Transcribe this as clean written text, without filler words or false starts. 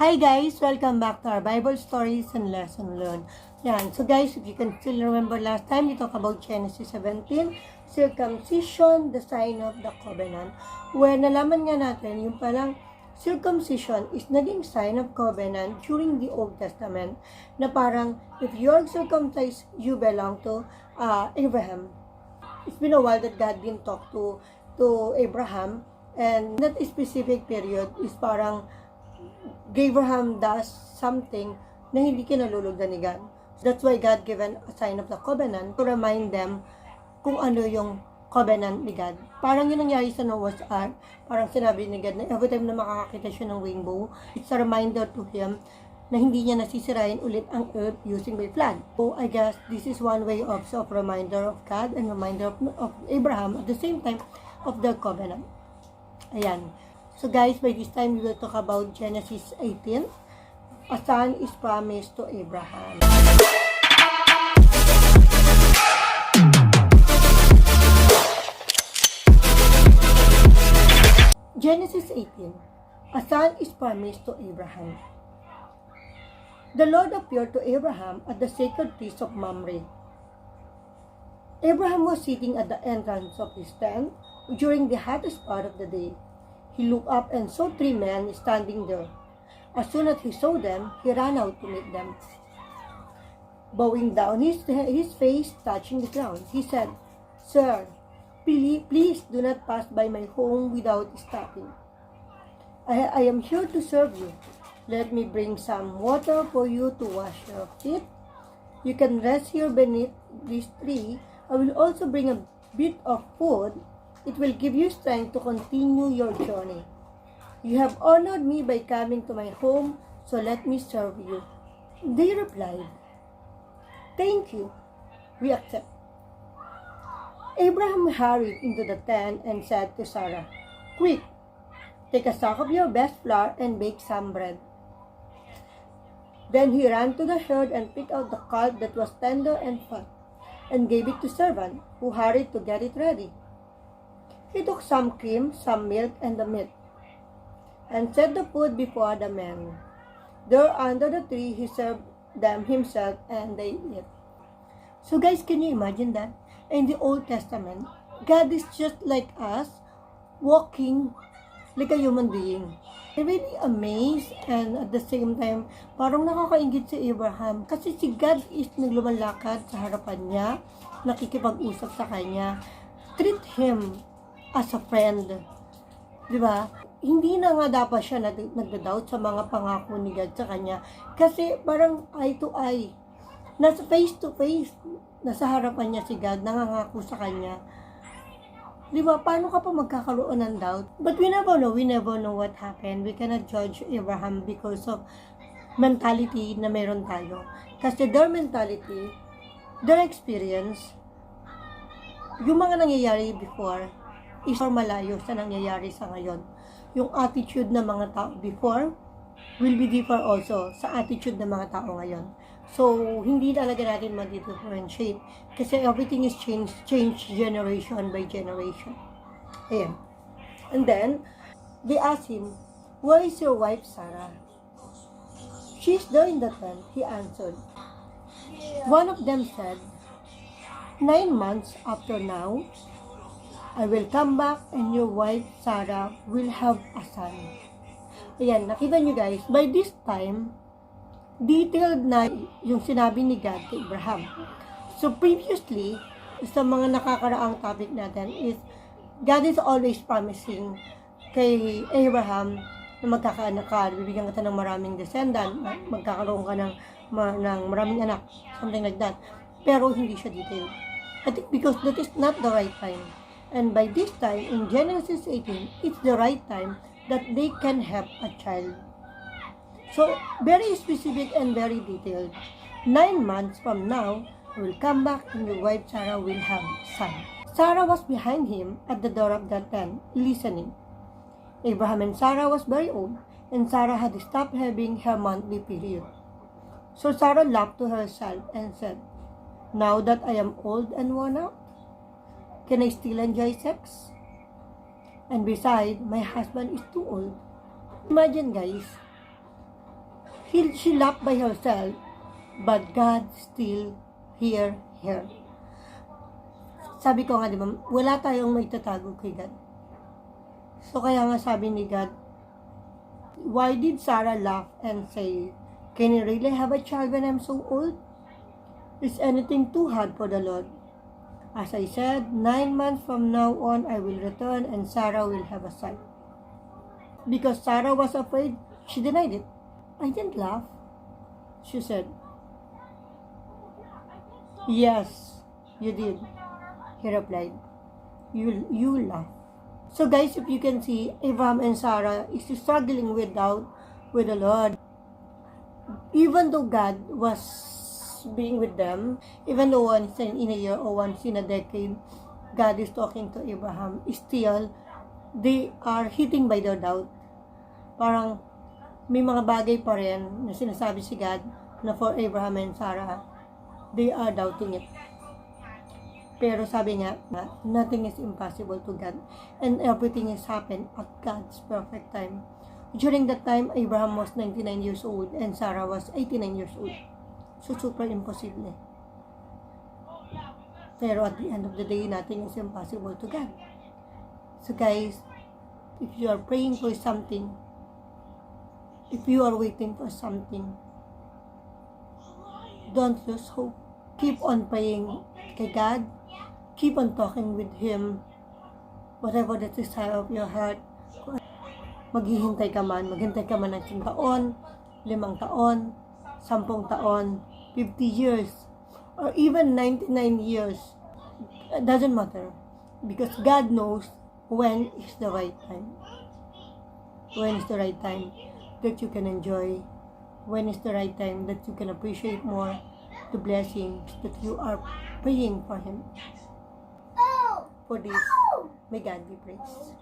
Hi guys! Welcome back to our Bible stories and lesson learned. Yan. So guys, if you can still remember last time, we talked about Genesis18, circumcision, the sign of the covenant. Where nalaman nga natin, yung palang circumcision is naging sign of covenant during the Old Testament. Na parang, if you're circumcised, you belong to Abraham. It's been a while that God didn't talk to Abraham. And that specific period is parang Abraham does something na hindi kinalulugdan ni God. So that's why God given a sign of the covenant to remind them kung ano yung covenant ni God. Parang yun nangyari sa Noah's Ark. Parang sinabi ni God na every time na makakakita siya ng rainbow, it's a reminder to him na hindi niya nasisirain ulit ang earth using by flood. So I guess this is one way also of reminder of God and reminder of Abraham at the same time of the covenant. Ayan. So guys, by this time, we will talk about Genesis18. A son is promised to Abraham. Genesis18. A son is promised to Abraham. The Lord appeared to Abraham at the sacred feast of Mamre. Abraham was sitting at the entrance of his tent during the hottest part of the day. He looked up and saw 3 men standing there. As soon as he saw them, he ran out to meet them. Bowing down, his face touching the ground, he said, "Sir, please do not pass by my home without stopping. I am here to serve you. Let me bring some water for you to wash your feet. You can rest here beneath this tree. I will also bring a bit of food. It will give you strength to continue your journey. You have honored me by coming to my home, so let me serve you." They replied, "Thank you. We accept." Abraham hurried into the tent and said to Sarah, "Quick, take a sack of your best flour and bake some bread." Then he ran to the herd and picked out the calf that was tender and fat, and gave it to servant, who hurried to get it ready. He took some cream, some milk, and the meat, and set the food before the men. There under the tree, he served them himself, and they ate. So guys, can you imagine that? In the Old Testament, God is just like us, walking like a human being. I'm really amazed, and at the same time, parang nakakaingit si Abraham. Kasi si God is naglumalakad sa harapan niya, nakikipag-usap sa kanya, treat him as a friend. Diba? Hindi na nga dapat siya nagda-doubt sa mga pangako ni God sa kanya. Kasi parang eye to eye. Nasa face to face. Nasa harapan niya si God, nangangako sa kanya. Diba? Paano ka pa magkakaroon ng doubt? But we never know what happened. We cannot judge Abraham because of mentality na meron tayo. Kasi their mentality, their experience, yung mga nangyayari before, is malayo sa nangyayari sa ngayon. Yung attitude ng mga tao before will be different also sa attitude ng mga tao ngayon. So, hindi talaga natin ma-differentiate kasi everything is change generation by generation. Ayan. And then, they asked him, "Where is your wife Sarah?" "She's there in the tent," he answered. One of them said, 9 months after now, I will come back and your wife Sarah will have a son. Ayan, nakita nyo guys, by this time, detailed na yung sinabi ni God kay Abraham. So previously, sa mga nakakaraang topic natin is, God is always promising kay Abraham na magkakaanak ka, bibigyan ka ng maraming descendant, magkakaroon ka ng maraming anak, something like that. Pero hindi siya detailed. I think because that is not the right time. And by this time, in Genesis18, it's the right time that they can have a child. So, very specific and very detailed. 9 months from now, he will come back and your wife Sarah will have a son. Sarah was behind him at the door of the tent, listening. Abraham and Sarah was very old, and Sarah had stopped having her monthly period. So Sarah laughed to herself and said, "Now that I am old and worn out, can I still enjoy sex? And besides, my husband is too old." Imagine guys, She laughed by herself, but God still hear her. Sabi ko nga, di ba, wala tayong may tatago kay God. So kaya nga sabi ni God, why did Sarah laugh and say, can you really have a child when I'm so old? Is anything too hard for the Lord? As I said, 9 months from now on, I will return and Sarah will have a son. Because Sarah was afraid, she denied it. I didn't laugh, she said. Yes, you did, he replied. You laughed. So guys, if you can see, Abram and Sarah is struggling with doubt with the Lord. Even though God was being with them, even though once in a year or once in a decade, God is talking to Abraham, still, they are hitting by their doubt. Parang may mga bagay pa rin na sinasabi si God na for Abraham and Sarah, they are doubting it. Pero sabi nga, nothing is impossible to God. And everything has happened at God's perfect time. During that time, Abraham was 99 years old and Sarah was 89 years old. So, super impossible. Pero at the end of the day, nothing is impossible to God. So guys, if you are praying for something, if you are waiting for something, don't lose hope. Keep on praying kay God. Keep on talking with Him. Whatever the desire of your heart. Maghihintay ka man ng 10 taon, 5 taon, 10 taon, 50 years, or even 99 years. It doesn't matter. Because God knows when is the right time. When is the right time that you can enjoy? When is the right time that you can appreciate more the blessings that you are praying for Him? For this, may God be praised.